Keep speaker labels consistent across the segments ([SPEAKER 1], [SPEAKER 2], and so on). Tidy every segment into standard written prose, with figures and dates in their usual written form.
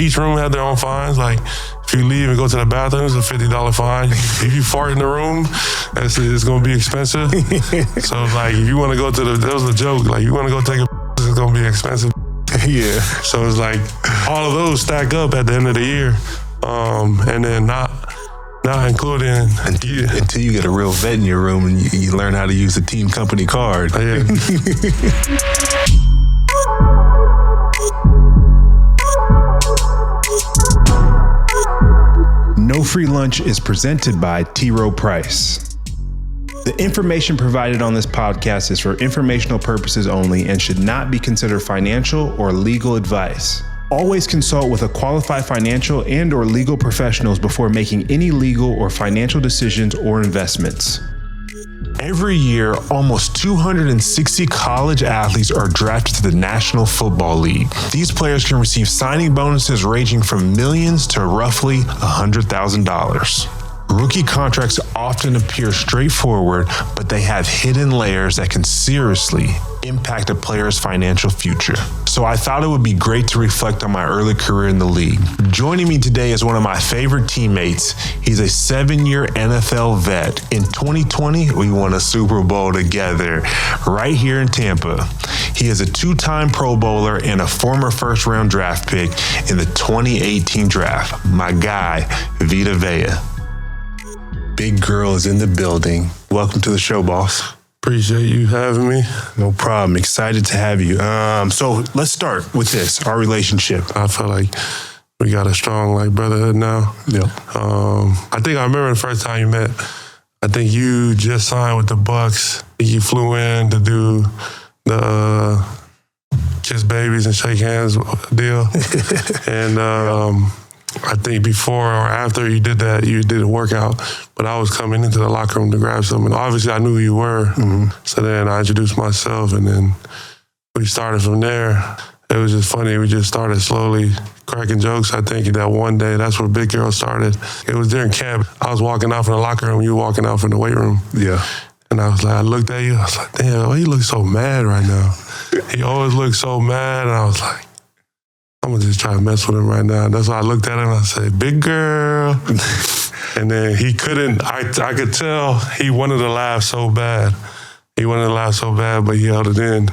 [SPEAKER 1] each room had their own fines. Like, if you leave and go to the bathroom, it's a $50 fine. If you fart in the room, it's going to be expensive. So, like, if you want to go to that was a joke. Like, you want to go take it's going to be expensive.
[SPEAKER 2] Yeah.
[SPEAKER 1] So it's like all of those stack up at the end of the year. And then not including...
[SPEAKER 2] Until you get a real vet in your room and you learn how to use the team company card.
[SPEAKER 1] Yeah.
[SPEAKER 3] No Free Lunch is presented by T-Rowe Price. The information provided on this podcast is for informational purposes only and should not be considered financial or legal advice. Always consult with a qualified financial and or legal professionals before making any legal or financial decisions or investments.
[SPEAKER 2] Every year, almost 260 college athletes are drafted to the National Football League. These players can receive signing bonuses ranging from millions to roughly $100,000. Rookie contracts often appear straightforward, but they have hidden layers that can seriously impact a player's financial future. So I thought it would be great to reflect on my early career in the league. Joining me today is one of my favorite teammates. He's a 7-year NFL vet. In 2020, we won a Super Bowl together right here in Tampa. He is a 2-time Pro Bowler and a former first-round draft pick in the 2018 draft. My guy, Vita Vea. Big girl is in the building. Welcome to the show, boss.
[SPEAKER 1] Appreciate you having me.
[SPEAKER 2] No problem. Excited to have you. So let's start with this, our relationship.
[SPEAKER 1] I feel like we got a strong brotherhood now.
[SPEAKER 2] Yeah.
[SPEAKER 1] I think I remember the first time you met. I think you just signed with the Bucs. You flew in to do the kiss babies and shake hands deal. And I think before or after you did that, you did a workout, but I was coming into the locker room to grab something. Obviously, I knew who you were. Mm-hmm. So then I introduced myself, and then we started from there. It was just funny. We just started slowly cracking jokes. I think that one day, that's where Big Girl started. It was during camp. I was walking out from the locker room. You were walking out from the weight room.
[SPEAKER 2] Yeah.
[SPEAKER 1] And I looked at you. I was like, damn, why you look so mad right now? He always looks so mad. And I was like, I'm going to just try to mess with him right now. And that's why I looked at him and I said, big girl. And then he couldn't, I could tell he wanted to laugh so bad. But he held it in.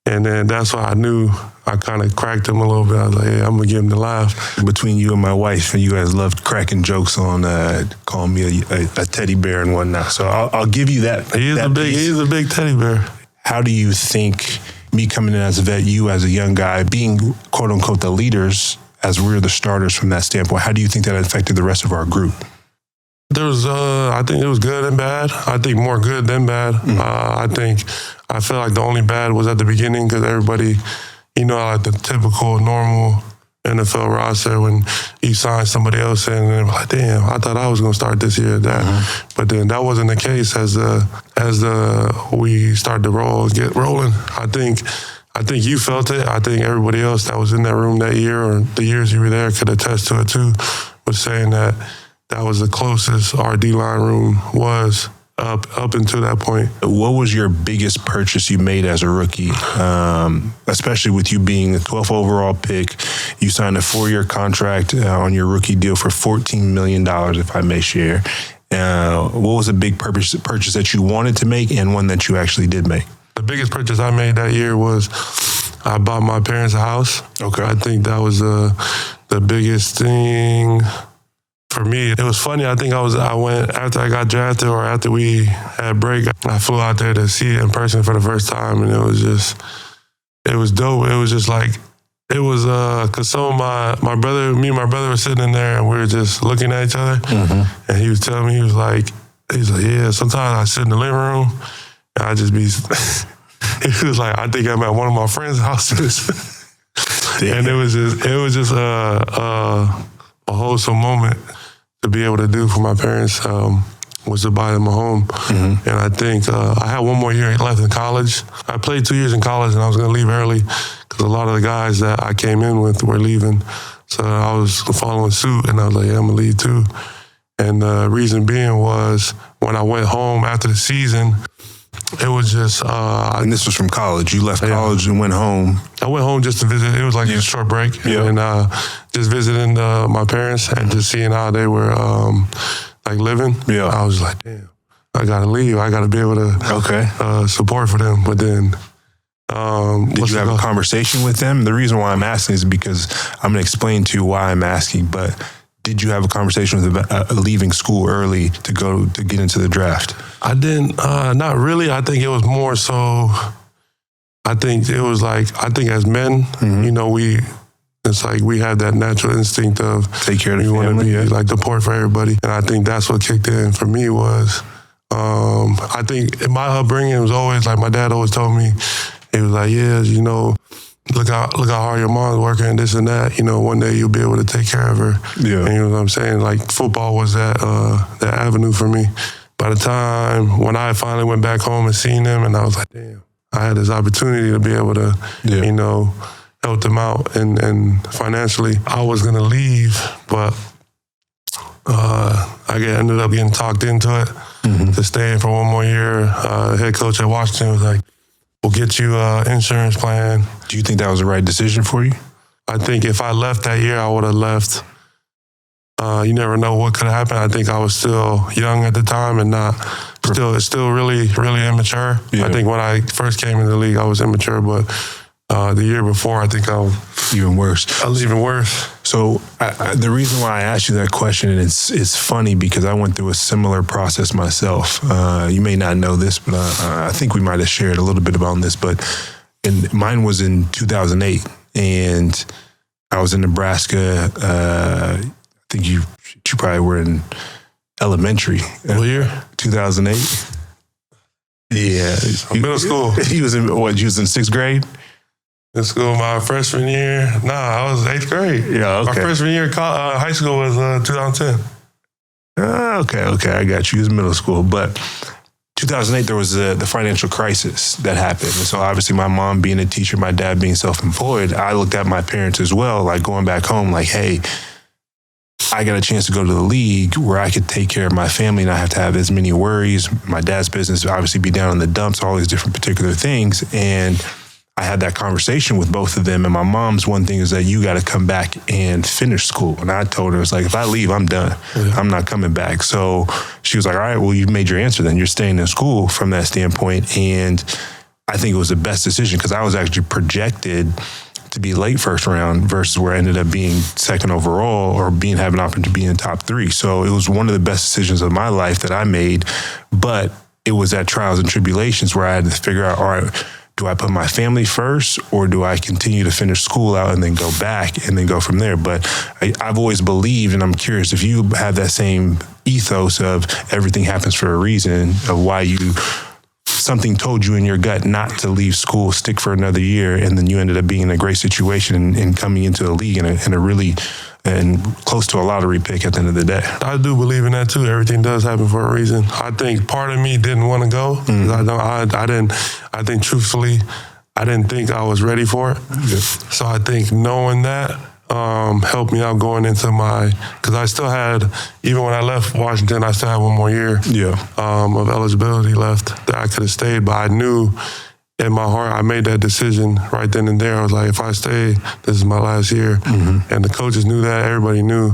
[SPEAKER 1] And then that's why I knew I kind of cracked him a little bit. I was like, hey, I'm going to give him the laugh.
[SPEAKER 2] Between you and my wife, and you guys loved cracking jokes on calling me a teddy bear and whatnot. So I'll give you that.
[SPEAKER 1] He's a big teddy bear.
[SPEAKER 2] How do you think me coming in as a vet, you as a young guy, being quote unquote the leaders as we're the starters from that standpoint, how do you think that affected the rest of our group?
[SPEAKER 1] There was, I think it was good and bad. I think more good than bad. I feel like the only bad was at the beginning because everybody, like the typical normal NFL roster when you sign somebody else in and they're like, damn, I thought I was going to start this year, that. Mm-hmm. But then that wasn't the case as we started to get rolling. I think you felt it. I think everybody else that was in that room that year or the years you were there could attest to it too, was saying that was the closest our D-line room was up until that point.
[SPEAKER 2] What was your biggest purchase you made as a rookie? Especially with you being the 12th overall pick, you signed a 4-year contract on your rookie deal for $14 million, if I may share. What was a big purchase that you wanted to make and one that you actually did make?
[SPEAKER 1] The biggest purchase I made that year was I bought my parents a house.
[SPEAKER 2] Okay.
[SPEAKER 1] I think that was the biggest thing. For me, it was funny. I think I went after I got drafted or after we had break. I flew out there to see it in person for the first time, and it was dope. It was just like, it was because some of my brother were sitting in there, and we were just looking at each other. Mm-hmm. And he was telling me, he was like, yeah. Sometimes I sit in the living room, and I just be. He was like, I think I'm at one of my friends' houses, and it was just a wholesome moment to be able to do for my parents was to buy them a home. Mm-hmm. And I think I had one more year left in college. I played 2 years in college and I was going to leave early because a lot of the guys that I came in with were leaving. So I was following suit and I was like, yeah, I'm going to leave too. And the reason being was when I went home after the season, It was just...
[SPEAKER 2] and this was from college. You left college and went home.
[SPEAKER 1] I went home just to visit. It was like a short break.
[SPEAKER 2] Yeah.
[SPEAKER 1] And just visiting my parents and just seeing how they were like living.
[SPEAKER 2] Yeah.
[SPEAKER 1] I was like, damn, I got to leave. I got to be able to support for them. But then...
[SPEAKER 2] did you have a conversation with them? The reason why I'm asking is because I'm going to explain to you why I'm asking, but did you have a conversation with them leaving school early to get into the draft?
[SPEAKER 1] I didn't, not really. I think it was more so, I think it was like, I think as men, you know, it's like we have that natural instinct of
[SPEAKER 2] take care of the family.
[SPEAKER 1] We want to be like the support for everybody. And I think that's what kicked in for me was, I think my upbringing was always like, my dad always told me, he was like, yeah, you know, look how hard your mom's working and this and that. You know, one day you'll be able to take care of her.
[SPEAKER 2] Yeah.
[SPEAKER 1] And you know what I'm saying? Like football was that avenue for me. By the time when I finally went back home and seen them, and I was like, damn, I had this opportunity to be able to, you know, help them out and financially. I was gonna leave, but I ended up getting talked into it to stay in for one more year. Head coach at Washington was like, we'll get you an insurance plan.
[SPEAKER 2] Do you think that was the right decision for you?
[SPEAKER 1] I think if I left that year, I would have left. You never know what could have happened. I think I was still young at the time and still really, really immature. Yeah. I think when I first came into the league, I was immature, but the year before, I think I was
[SPEAKER 2] even worse.
[SPEAKER 1] I was even worse.
[SPEAKER 2] So the reason why I asked you that question, and it's funny because I went through a similar process myself. You may not know this, but I think we might have shared a little bit about this. But mine was in 2008, and I was in Nebraska. I think you probably were in elementary.
[SPEAKER 1] What year?
[SPEAKER 2] 2008. Yeah,
[SPEAKER 1] middle school.
[SPEAKER 2] He was in what? You was in 6th grade.
[SPEAKER 1] In school, my freshman year. I was 8th grade.
[SPEAKER 2] Yeah, okay.
[SPEAKER 1] My freshman year high school was 2010.
[SPEAKER 2] Okay, I got you. It was middle school. But 2008, there was the financial crisis that happened. And so obviously my mom being a teacher, my dad being self-employed, I looked at my parents as well, like going back home, like, hey, I got a chance to go to the league where I could take care of my family and not have to have as many worries. My dad's business would obviously be down in the dumps, all these different particular things. And I had that conversation with both of them. And my mom's one thing is that you got to come back and finish school. And I told her, it's like, if I leave, I'm done. Yeah. I'm not coming back. So she was like, all right, well, you've made your answer then. You're staying in school from that standpoint. And I think it was the best decision because I was actually projected to be late first round versus where I ended up being second overall or having an opportunity to be in the top 3. So it was one of the best decisions of my life that I made. But it was at trials and tribulations where I had to figure out, all right, do I put my family first or do I continue to finish school out and then go back and then go from there? But I've always believed, and I'm curious if you have that same ethos of everything happens for a reason, of why something told you in your gut not to leave school, stick for another year, and then you ended up being in a great situation and coming into the league in a really and close to a lottery pick at the end of the day.
[SPEAKER 1] I do believe in that too. Everything does happen for a reason. I think part of me didn't want to go. I think truthfully, I didn't think I was ready for it. Yeah. So I think knowing that helped me out going into because I still had, even when I left Washington, I still had one more year of eligibility left that I could have stayed, but I knew in my heart, I made that decision right then and there. I was like, if I stay, this is my last year. Mm-hmm. And the coaches knew that. Everybody knew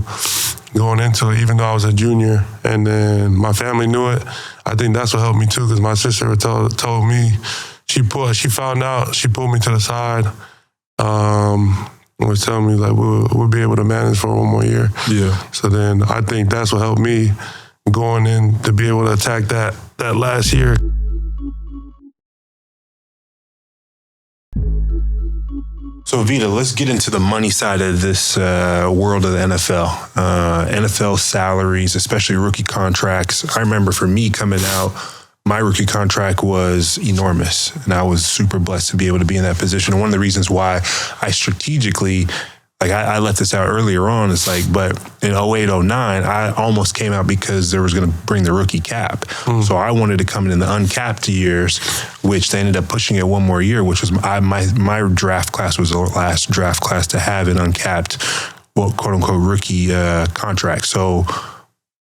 [SPEAKER 1] going into it, even though I was a junior. And then my family knew it. I think that's what helped me too, because my sister told me, she found out, she pulled me to the side, and was telling me, like, we'll be able to manage for one more year. Yeah. So then I think that's what helped me going in to be able to attack that last year.
[SPEAKER 2] So, Vita, let's get into the money side of this world of the NFL. NFL salaries, especially rookie contracts. I remember for me coming out, my rookie contract was enormous, and I was super blessed to be able to be in that position. And one of the reasons why I strategically, like I let this out earlier on, it's like, but in 08, 09, I almost came out because there was going to bring the rookie cap. So I wanted to come in the uncapped years, which they ended up pushing it one more year, which was my draft class was the last draft class to have an uncapped, well, quote unquote, rookie contract. So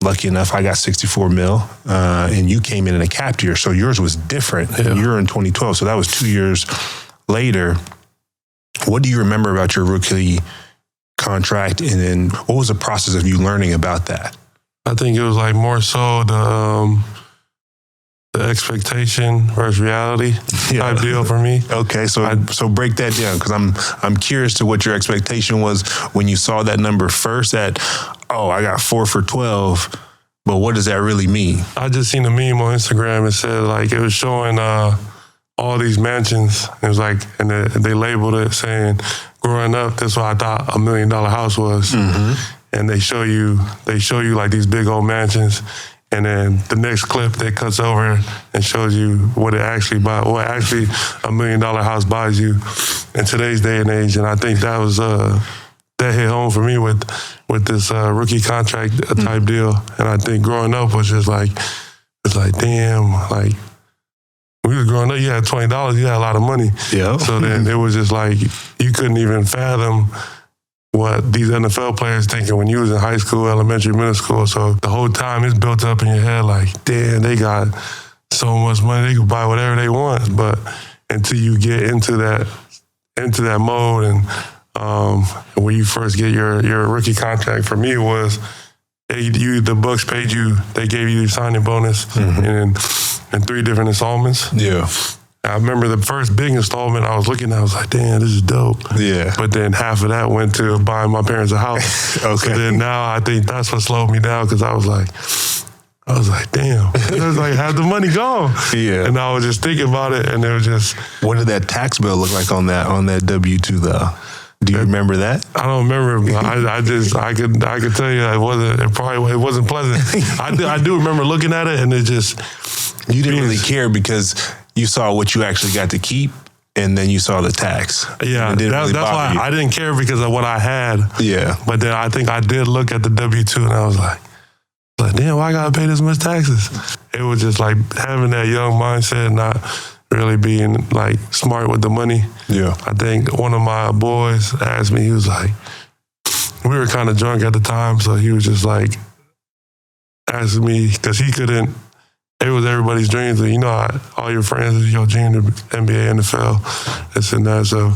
[SPEAKER 2] lucky enough, I got 64 mil, and you came in a cap year, so yours was different.
[SPEAKER 1] Yeah.
[SPEAKER 2] You're in 2012, so that was 2 years later. What do you remember about your rookie contract, and then what was the process of you learning about that?
[SPEAKER 1] I think it was like more so the expectation versus reality type deal for me.
[SPEAKER 2] Okay, so break that down, because I'm curious to what your expectation was when you saw that number first. At I got 4 for 12, but what does that really mean?
[SPEAKER 1] I just seen a meme on Instagram. It said like it was showing all these mansions. It was like, and they labeled it saying, "Growing up, that's what I thought $1 million house was."
[SPEAKER 2] Mm-hmm.
[SPEAKER 1] And they show you like these big old mansions. And then the next clip that cuts over and shows you what actually $1 million house buys you in today's day and age. And I think that was that hit home for me with this rookie contract type deal. And I think growing up was just like, it's like, damn, like when we was growing up, you had $20, you had a lot of money.
[SPEAKER 2] Yeah.
[SPEAKER 1] So then it was just like, you couldn't even fathom what these NFL players thinking when you was in high school, elementary, middle school. So the whole time it's built up in your head like, damn, they got so much money, they can buy whatever they want. But until you get into that mode and when you first get your rookie contract, for me it was the Bucs paid you, they gave you your signing bonus in 3 different installments.
[SPEAKER 2] Yeah.
[SPEAKER 1] I remember the first big installment I was looking at, I was like, damn, this is dope.
[SPEAKER 2] Yeah.
[SPEAKER 1] But then half of that went to buying my parents a house.
[SPEAKER 2] Okay.
[SPEAKER 1] So then now I think that's what slowed me down, because I was like, damn. It was like half the money gone.
[SPEAKER 2] Yeah.
[SPEAKER 1] And I was just thinking about it, and it was just.
[SPEAKER 2] What did that tax bill look like on that W-2 though? Do you remember that?
[SPEAKER 1] I don't remember, but I could tell you it wasn't pleasant. I do remember looking at it, and it just.
[SPEAKER 2] You didn't really care because you saw what you actually got to keep, and then you saw the tax.
[SPEAKER 1] Yeah, that's why I didn't care, because of what I had.
[SPEAKER 2] Yeah.
[SPEAKER 1] But then I think I did look at the W-2, and I was like, damn, why I gotta pay this much taxes? It was just like having that young mindset, not really being like smart with the money.
[SPEAKER 2] Yeah.
[SPEAKER 1] I think one of my boys asked me, he was like, we were kind of drunk at the time, so he was just like asking me, because he couldn't. It was everybody's dreams. You know, all your friends is your dream to NBA, NFL, this and that. So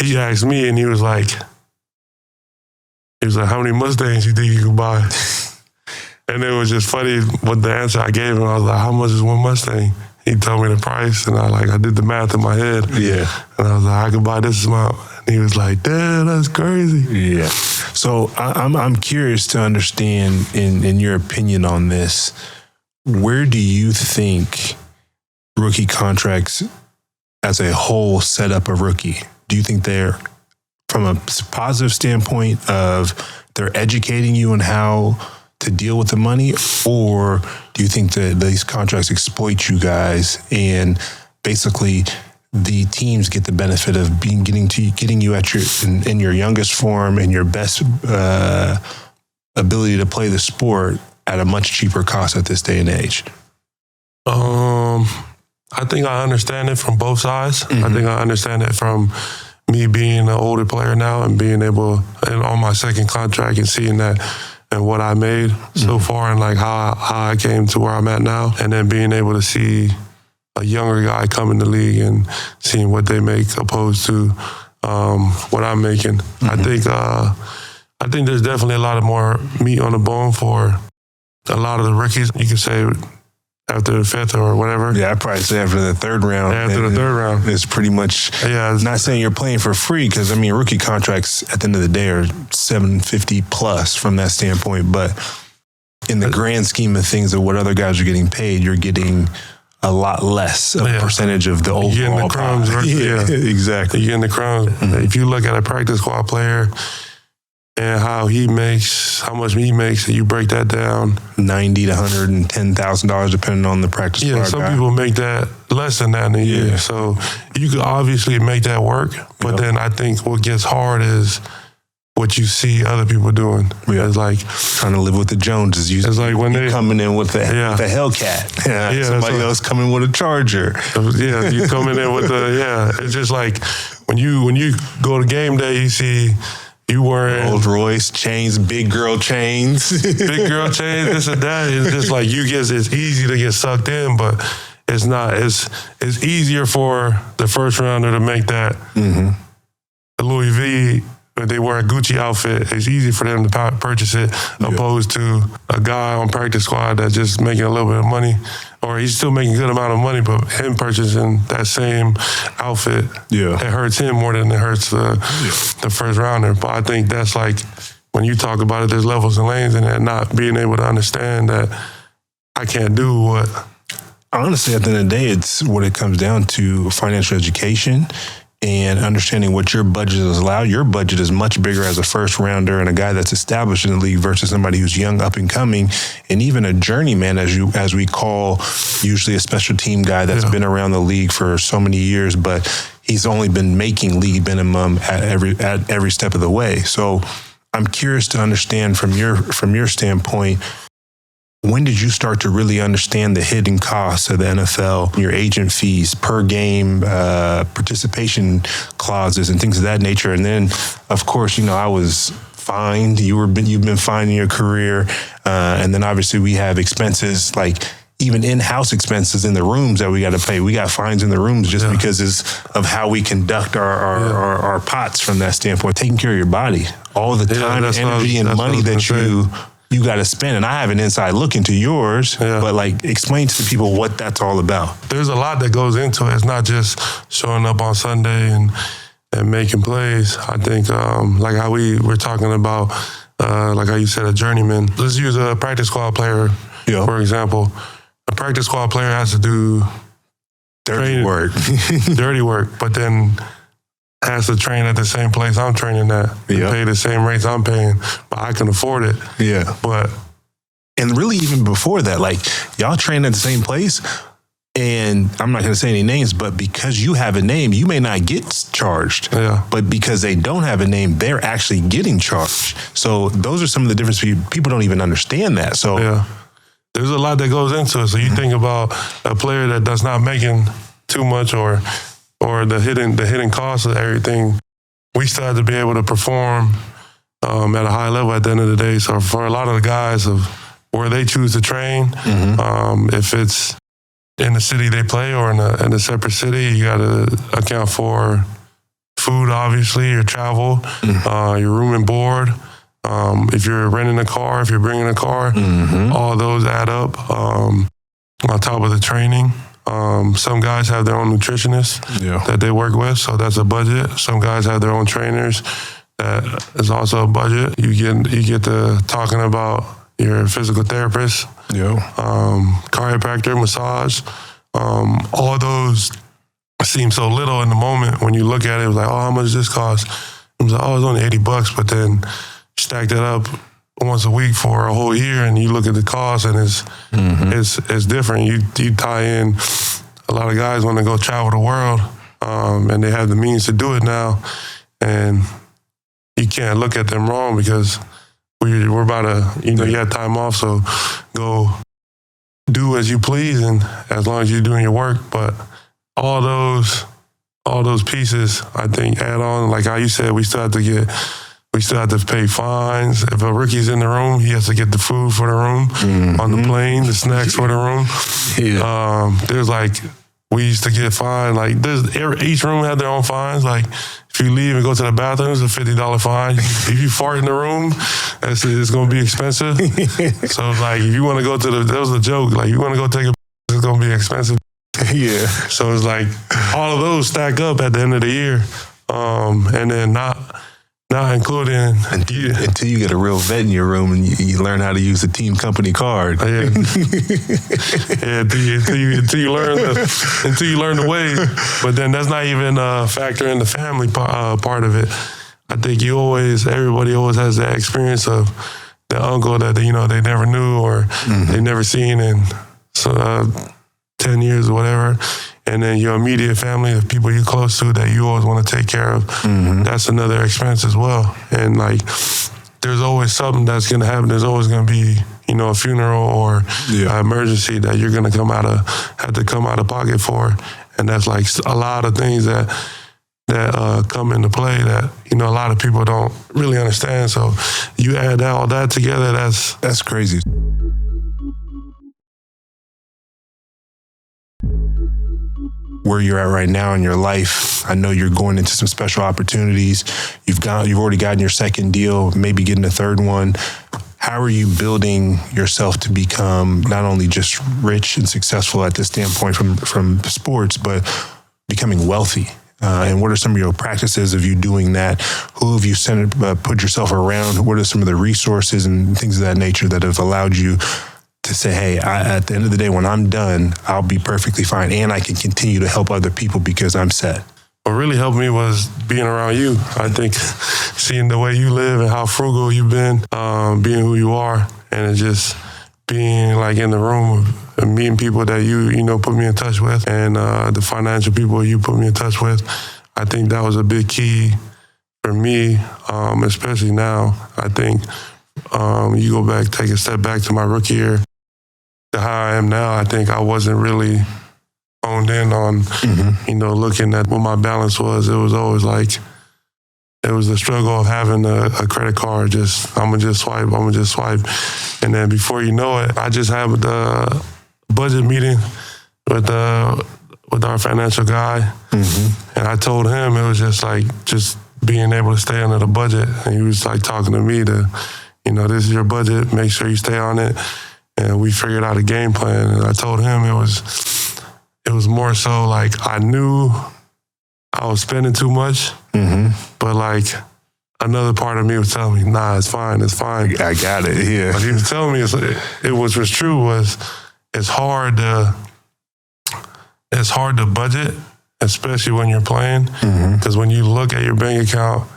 [SPEAKER 1] he asked me, and he was like, how many Mustangs you think you could buy? And it was just funny what the answer I gave him. I was like, how much is one Mustang? He told me the price, and I did the math in my head.
[SPEAKER 2] Yeah.
[SPEAKER 1] And I was like, I could buy this amount. And he was like, damn, that's crazy.
[SPEAKER 2] Yeah. So I'm curious to understand, in your opinion on this, where do you think rookie contracts as a whole set up a rookie? Do you think they're, from a positive standpoint of they're educating you on how to deal with the money, or do you think that these contracts exploit you guys and basically the teams get the benefit of getting you at in your youngest form and your best ability to play the sport at a much cheaper cost at this day and age?
[SPEAKER 1] I think I understand it from both sides. I think I understand it from me being an older player now and being able, and on my second contract, and seeing that and what I made so far, and like how I came to where I'm at now, and then being able to see a younger guy come in the league and seeing what they make opposed to what I'm making. I think there's definitely a lot of more meat on the bone for a lot of the rookies. You could say after the 5th or whatever.
[SPEAKER 2] Yeah, I'd probably say after the 3rd round.
[SPEAKER 1] After the 3rd round.
[SPEAKER 2] It's pretty much, not saying you're playing for free, because, I mean, rookie contracts at the end of the day are $750 plus from that standpoint. But in the grand scheme of things of what other guys are getting paid, you're getting a lot less of a percentage of the overall
[SPEAKER 1] You're getting the crumbs.
[SPEAKER 2] Yeah, exactly.
[SPEAKER 1] You're getting the crumbs. If you look at a practice squad player and how much he makes, and you break that down,
[SPEAKER 2] $90,000 to $110,000 depending on the practice squad.
[SPEAKER 1] Yeah, some people make that less than that in a year. So you could obviously make that work, but then I think what gets hard is what you see other people doing.
[SPEAKER 2] Yeah.
[SPEAKER 1] It's like
[SPEAKER 2] trying to live with the Joneses.
[SPEAKER 1] It's like when they
[SPEAKER 2] coming in with the Hellcat. Somebody else coming with a Charger.
[SPEAKER 1] Yeah, you coming in with it's just like when you go to game day, you see You wearing
[SPEAKER 2] Rolls Royce chains, big girl chains,
[SPEAKER 1] big girl chains, this and that. It's just like it's easy to get sucked in, but it's not. It's easier for the first rounder to make that Louis V. If they wear a Gucci outfit, it's easy for them to purchase it, opposed to a guy on practice squad that's just making a little bit of money, or he's still making a good amount of money, but him purchasing that same outfit, it hurts him more than it hurts the first rounder. But I think that's like, when you talk about it, there's levels and lanes in it, not being able to understand that I can't do what.
[SPEAKER 2] Honestly, at the end of the day, it's what it comes down to: financial education and understanding what your budget is allowed. Your budget is much bigger as a first rounder and a guy that's established in the league versus somebody who's young, up and coming, and even a journeyman, as we call usually a special team guy that's been around the league for so many years, but he's only been making league minimum at every step of the way. So I'm curious to understand from your standpoint, when did you start to really understand the hidden costs of the NFL, your agent fees per game, participation clauses, and things of that nature? And then, of course, I was fined. You've been fined in your career, and then obviously we have expenses like even in-house expenses in the rooms that we got to pay. We got fines in the rooms just because of how we conduct our pots from that standpoint. Taking care of your body, all the time, energy, and money that you got to spend. And I have an inside look into yours, but like, explain to the people what that's all about.
[SPEAKER 1] There's a lot that goes into it. It's not just showing up on Sunday and making plays. I think like how we're talking about, like how you said, a journeyman. Let's use a practice squad player, for example. A practice squad player has to do
[SPEAKER 2] dirty work,
[SPEAKER 1] but then has to train at the same place I'm training at, pay the same rates I'm paying, but I can afford it.
[SPEAKER 2] And really, even before that, like, y'all train at the same place, and I'm not going to say any names, but because you have a name, you may not get charged. But because they don't have a name, they're actually getting charged. So those are some of the differences. People don't even understand that. So
[SPEAKER 1] there's a lot that goes into it. So you think about a player that's not making too much, or the hidden costs of everything. We still have to be able to perform at a high level at the end of the day. So for a lot of the guys of where they choose to train, if it's in the city they play or in a separate city, you got to account for food, obviously, your travel, your room and board. If you're renting a car, if you're bringing a car, all those add up on top of the training. Some guys have their own nutritionists that they work with, so that's a budget. Some guys have their own trainers. That is also a budget. You get to talking about your physical therapist, chiropractor, massage. All those seem so little in the moment when you look at it. It was like, oh, how much does this cost? It was like, oh, it's only $80, but then stack that up once a week for a whole year, and you look at the cost, and it's different. You tie in. A lot of guys want to go travel the world, and they have the means to do it now, and you can't look at them wrong because we're about to, you have time off, so go do as you please, and as long as you're doing your work. But all those pieces, I think, add on. Like how you said, we still have to pay fines. If a rookie's in the room, he has to get the food for the room on the plane, the snacks for the room. There's like, we used to get fined. Like, each room had their own fines. Like, if you leave and go to the bathroom, it's a $50 fine. If you fart in the room, it's going to be expensive. So, like, if you want to go that was a joke. Like, you want to go take a it's going to be expensive. So it's like, all of those stack up at the end of the year. And then not including
[SPEAKER 2] until you get a real vet in your room and you learn how to use the team company card.
[SPEAKER 1] Until you learn the ways. But then that's not even a factor in the family part of it. I think everybody always has that experience of the uncle that they never knew or they never seen in 10 years or whatever. And then your immediate family, the people you're close to that you always want to take care of, that's another expense as well. And like, there's always something that's going to happen. There's always going to be, a funeral or an emergency that you're going to have to come out of pocket for. And that's like a lot of things that that come into play that, a lot of people don't really understand. So you add all that together,
[SPEAKER 2] that's crazy. Where you're at right now in your life, I know you're going into some special opportunities. You've already gotten your second deal, maybe getting a third one. How are you building yourself to become not only just rich and successful at this standpoint from sports, but becoming wealthy? And what are some of your practices of you doing that? Who have you put yourself around? What are some of the resources and things of that nature that have allowed you to say, hey, at the end of the day, when I'm done, I'll be perfectly fine and I can continue to help other people because I'm set?
[SPEAKER 1] What really helped me was being around you. I think seeing the way you live and how frugal you've been, being who you are, and just being like in the room and meeting people that you put me in touch with, and the financial people you put me in touch with. I think that was a big key for me, especially now. I think you go back, take a step back to my rookie year, to how I am now. I think I wasn't really honed in on, looking at what my balance was. It was always like, it was the struggle of having a credit card. I'm going to just swipe. And then before you know it, I just had the budget meeting with our financial guy. And I told him it was just being able to stay under the budget. And he was like talking to me to, this is your budget, make sure you stay on it. And we figured out a game plan. And I told him it was more so like I knew I was spending too much, but like another part of me was telling me, nah, it's fine.
[SPEAKER 2] I got it, yeah.
[SPEAKER 1] But he was telling me what was true was it's hard to budget, especially when you're playing, because when you look at your bank account,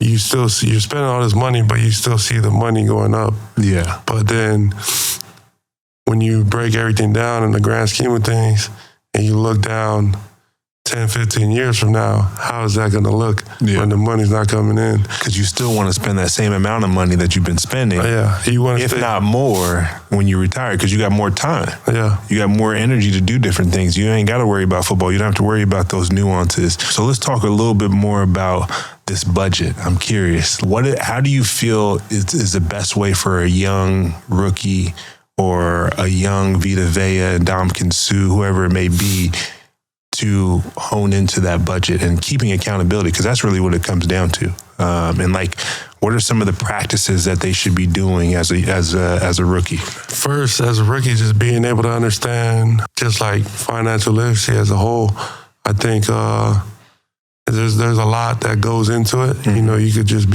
[SPEAKER 1] you're spending all this money, but you still see the money going up.
[SPEAKER 2] Yeah.
[SPEAKER 1] But then when you break everything down in the grand scheme of things and you look down 10, 15 years from now, how is that going to look when the money's not coming in?
[SPEAKER 2] Because you still want to spend that same amount of money that you've been spending.
[SPEAKER 1] Yeah.
[SPEAKER 2] If not more when you retire, because you got more time.
[SPEAKER 1] Yeah.
[SPEAKER 2] You got more energy to do different things. You ain't got to worry about football. You don't have to worry about those nuances. So let's talk a little bit more about this budget. I'm curious. How do you feel is the best way for a young rookie or a young Vita Vea, Ndamukong Suh, whoever it may be, to hone into that budget and keeping accountability? Because that's really what it comes down to. And what are some of the practices that they should be doing as a rookie?
[SPEAKER 1] First, as a rookie, just being able to understand just like financial literacy as a whole. I think there's a lot that goes into it. You could just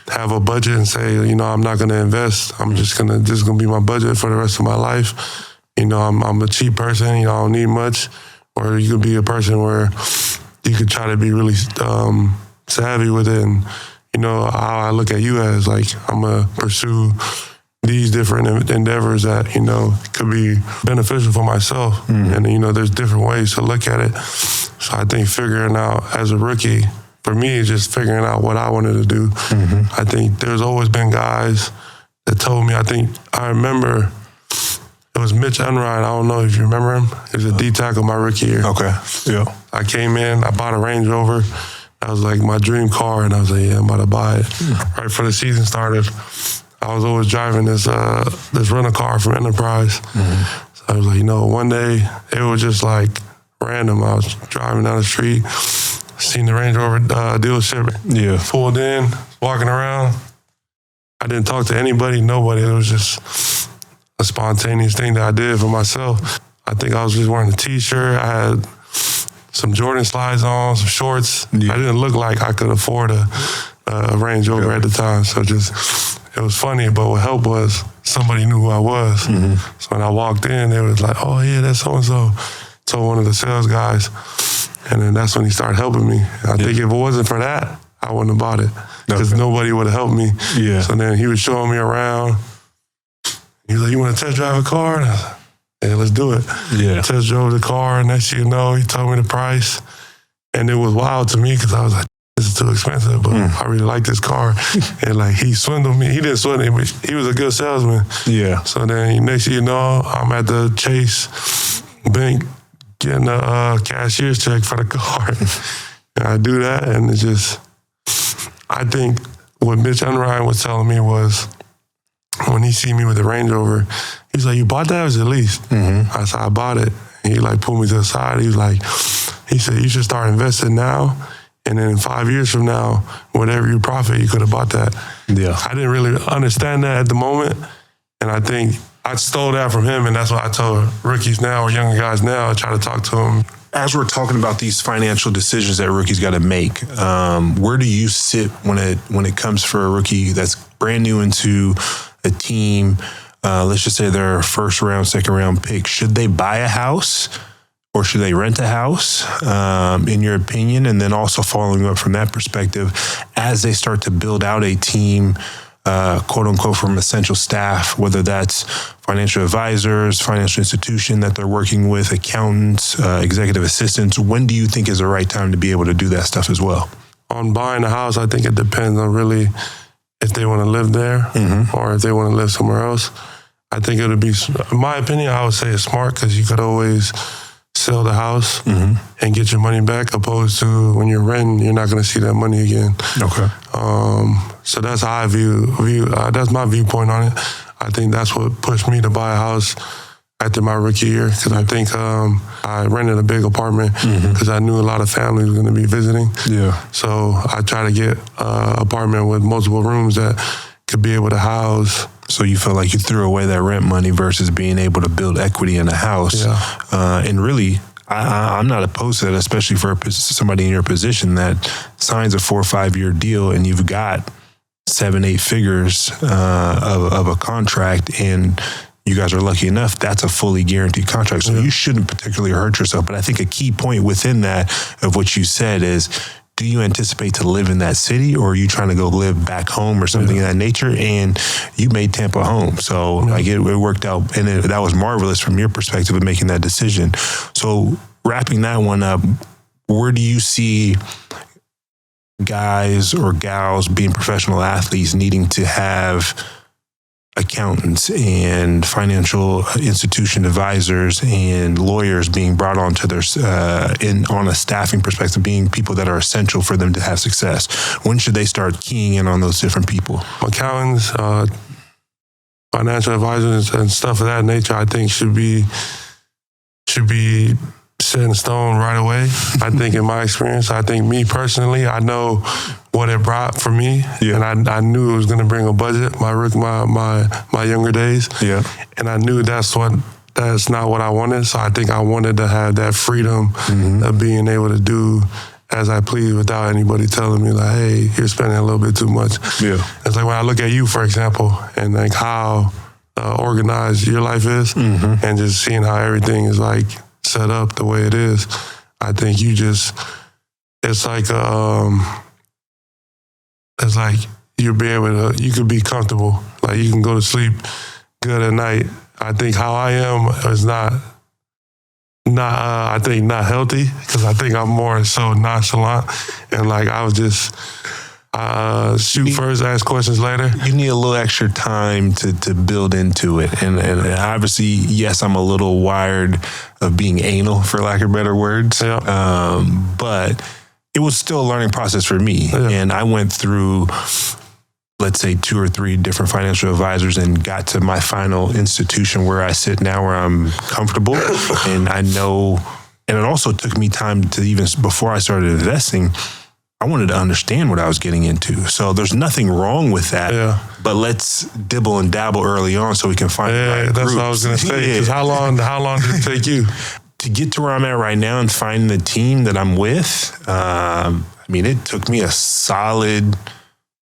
[SPEAKER 1] have a budget and say, I'm not going to invest. I'm just going to be my budget for the rest of my life. I'm a cheap person. I don't need much. Or you could be a person where you could try to be really savvy with it. And, how I look at you as like, I'm going to pursue these different endeavors that, could be beneficial for myself. And, there's different ways to look at it. So I think figuring out as a rookie, for me, just figuring out what I wanted to do. I think there's always been guys that told me, I remember it was Mitch Enright. I don't know if you remember him. He was a D-tackle my rookie year.
[SPEAKER 2] Okay, yeah.
[SPEAKER 1] I came in, I bought a Range Rover. That was like my dream car, and I was like, yeah, I'm about to buy it. Right before the season started, I was always driving this rental car from Enterprise. So I was like, one day, it was just like random. I was driving down the street, seen the Range Rover dealership.
[SPEAKER 2] Yeah.
[SPEAKER 1] Pulled in, walking around. I didn't talk to anybody, nobody. It was just a spontaneous thing that I did for myself. I think I was just wearing a T-shirt. I had some Jordan slides on, some shorts. Yeah. I didn't look like I could afford a Range Rover at the time. So it was funny, but what helped was somebody knew who I was. So when I walked in, they was like, oh yeah, that's so-and-so. Told one of the sales guys. And then that's when he started helping me. I think if it wasn't for that, I wouldn't have bought it. Because nobody would have helped me.
[SPEAKER 2] Yeah.
[SPEAKER 1] So then he was showing me around. He was like, you want to test drive a car? And I was like, yeah, let's do it. Yeah. Test drove the car, and next thing you know, he told me the price. And it was wild to me because I was like, this is too expensive, but I really like this car. And he swindled me. He didn't swindle me, but he was a good salesman. Yeah. So then next thing you know, I'm at the Chase Bank getting a cashier's check for the car. And I do that, and it's just, I think what Mitch Unrein was telling me was, when he see me with the Range Rover, he's like, "You bought that or is it leased?" I said, "I bought it." And he like pulled me to the side. He said, "You should start investing now, and then 5 years from now, whatever you profit, you could have bought that."
[SPEAKER 2] Yeah.
[SPEAKER 1] I didn't really understand that at the moment, and I think I stole that from him, and that's what I told rookies now or younger guys now. I try to talk to them.
[SPEAKER 2] As we're talking about these financial decisions that rookies got to make, where do you sit when it comes for a rookie that's brand new into a team? Let's just say they're a first round, second round pick. Should they buy a house or should they rent a house, in your opinion? And then also following up from that perspective, as they start to build out a team, quote unquote, from essential staff, whether that's financial advisors, financial institution that they're working with, accountants, executive assistants, when do you think is the right time to be able to do that stuff as well?
[SPEAKER 1] On buying a house, I think it depends on really if they want to live there or if they want to live somewhere else. I think it would be, in my opinion, I would say it's smart because you could always sell the house and get your money back, opposed to when you're renting, you're not going to see that money again.
[SPEAKER 2] Okay.
[SPEAKER 1] So that's how I view that's my viewpoint on it. I think that's what pushed me to buy a house after my rookie year, because I think I rented a big apartment because I knew a lot of families were going to be visiting.
[SPEAKER 2] Yeah.
[SPEAKER 1] So I tried to get an apartment with multiple rooms that could be able to house.
[SPEAKER 2] So you feel like you threw away that rent money versus being able to build equity in a house.
[SPEAKER 1] Yeah.
[SPEAKER 2] And really, I'm not opposed to that, especially for somebody in your position that signs a 4 or 5 year deal and you've got 7-8 figures of a contract, and you guys are lucky enough, that's a fully guaranteed contract. So you shouldn't particularly hurt yourself. But I think a key point within that of what you said is, do you anticipate to live in that city, or are you trying to go live back home or something of that nature? And you made Tampa home. So like it worked out, and that was marvelous from your perspective of making that decision. So wrapping that one up, where do you see guys or gals being professional athletes needing to have accountants and financial institution advisors and lawyers being brought onto their on a staffing perspective, being people that are essential for them to have success? When should they start keying in on those different people?
[SPEAKER 1] Accountants, financial advisors, and stuff of that nature, I think should be set in stone right away. I think in my experience, I think me personally, I know what it brought for me, and I knew it was going to bring a budget. My younger days, and I knew that's not what I wanted. So I think I wanted to have that freedom of being able to do as I please without anybody telling me like, "Hey, you're spending a little bit too much." Yeah, it's like when I look at you, for example, and like how organized your life is, and just seeing how everything is like set up the way it is. I think it's like you could be comfortable. Like you can go to sleep good at night. I think how I am is not healthy, because I think I'm more so nonchalant, and like I was just shoot first, ask questions later.
[SPEAKER 2] You need a little extra time to build into it. And obviously, yes, I'm a little wired of being anal, for lack of better words. Yeah. But it was still a learning process for me. Yeah. And I went through, let's say, 2 or 3 different financial advisors and got to my final institution where I sit now, where I'm comfortable. And I know, and it also took me time to, even before I started investing, I wanted to understand what I was getting into. So there's nothing wrong with that. Yeah. But let's dibble and dabble early on so we can find the right
[SPEAKER 1] that's
[SPEAKER 2] groups.
[SPEAKER 1] what I was going to say. Because how long did it take you?
[SPEAKER 2] To get to where I'm at right now and find the team that I'm with, it took me a solid,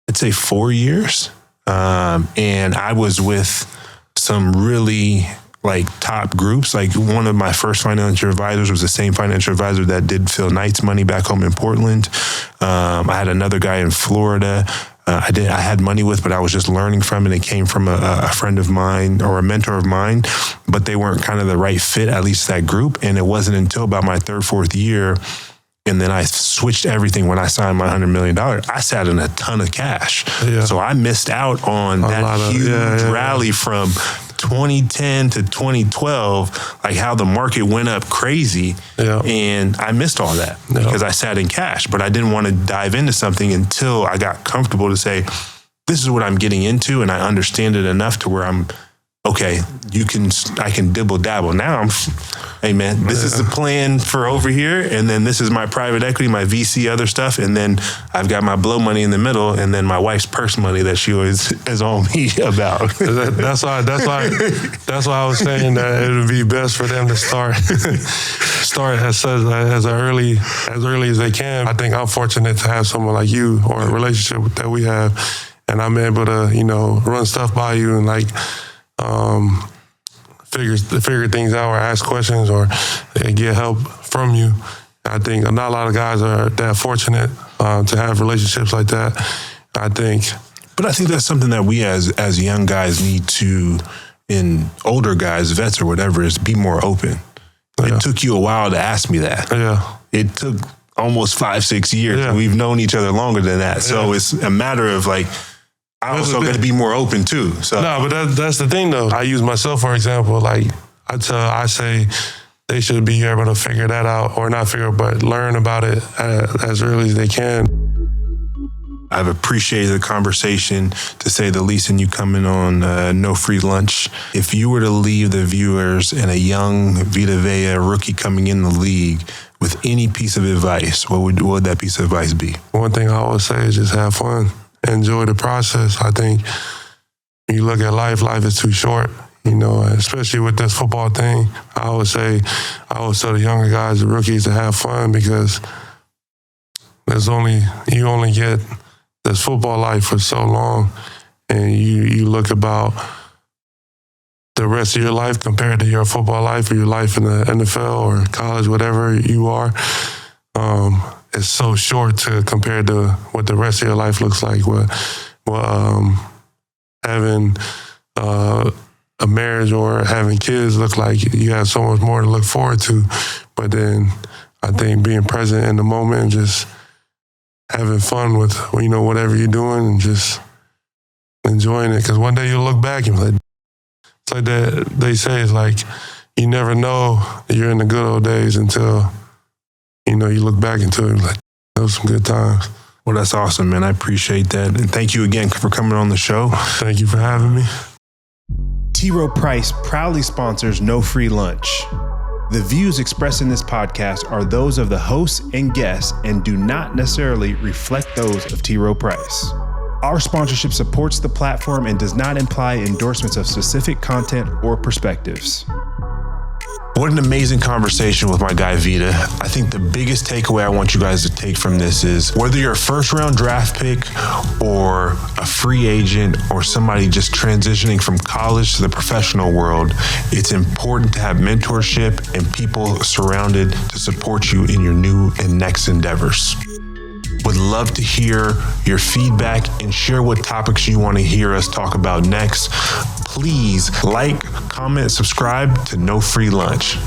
[SPEAKER 2] I'd say 4 years. And I was with some really top groups. Like one of my first financial advisors was the same financial advisor that did Phil Knight's money back home in Portland. I had another guy in Florida. I had money with, but I was just learning from, and it came from a friend of mine or a mentor of mine, but they weren't kind of the right fit, at least that group. And it wasn't until about my 3rd, 4th year, and then I switched everything when I signed my $100 million. I sat in a ton of cash. Yeah. So I missed out on that huge rally from 2010 to 2012, like how the market went up crazy.
[SPEAKER 1] Yeah.
[SPEAKER 2] And I missed all that because I sat in cash, but I didn't want to dive into something until I got comfortable to say, this is what I'm getting into. And I understand it enough to where I'm, okay, I can dibble dabble. Now hey man, this is the plan for over here. And then this is my private equity, my VC, other stuff. And then I've got my blow money in the middle. And then my wife's purse money that she always is on me about.
[SPEAKER 1] That's why I was saying that it would be best for them to start as early as they can. I think I'm fortunate to have someone like you or a relationship that we have. And I'm able to, run stuff by you and figure things out or ask questions or get help from you. I think not a lot of guys are that fortunate to have relationships like that.
[SPEAKER 2] But I think that's something that we as young guys need to, in older guys, vets or whatever, is be more open. Yeah. It took you a while to ask me that.
[SPEAKER 1] Yeah.
[SPEAKER 2] It took almost 5-6 years.
[SPEAKER 1] Yeah.
[SPEAKER 2] And we've known each other longer than that. So it's a matter of I also got to be more open too. So
[SPEAKER 1] no, but that's the thing though. I use myself for example. I say they should be able to figure that out, or not figure, but learn about it as early as they can.
[SPEAKER 2] I've appreciated the conversation, to say the least, and you coming on No Free Lunch. If you were to leave the viewers and a young Vita Vea rookie coming in the league with any piece of advice, what would that piece of advice be?
[SPEAKER 1] One thing I always say is just have fun. Enjoy the process. I think when you look at life is too short, especially with this football thing. I always tell the younger guys, the rookies, to have fun, because you only get this football life for so long, and you look about the rest of your life compared to your football life or your life in the NFL or college, whatever you are. It's so short to compare to what the rest of your life looks like. Having a marriage or having kids look like. You have so much more to look forward to. But then I think being present in the moment and just having fun with whatever you're doing and just enjoying it. Because one day you'll look back and be like, it's like that. They say it's like you never know you're in the good old days until you look back into it and like, those some good times.
[SPEAKER 2] Well, that's awesome, man. I appreciate that. And thank you again for coming on the show.
[SPEAKER 1] Thank you for having me.
[SPEAKER 3] T. Price proudly sponsors No Free Lunch. The views expressed in this podcast are those of the hosts and guests and do not necessarily reflect those of T. Price. Our sponsorship supports the platform and does not imply endorsements of specific content or perspectives.
[SPEAKER 2] What an amazing conversation with my guy Vita. I think the biggest takeaway I want you guys to take from this is, whether you're a first-round draft pick or a free agent or somebody just transitioning from college to the professional world, it's important to have mentorship and people surrounded to support you in your new and next endeavors. Would love to hear your feedback and share what topics you want to hear us talk about next. Please like, comment, subscribe to No Free Lunch.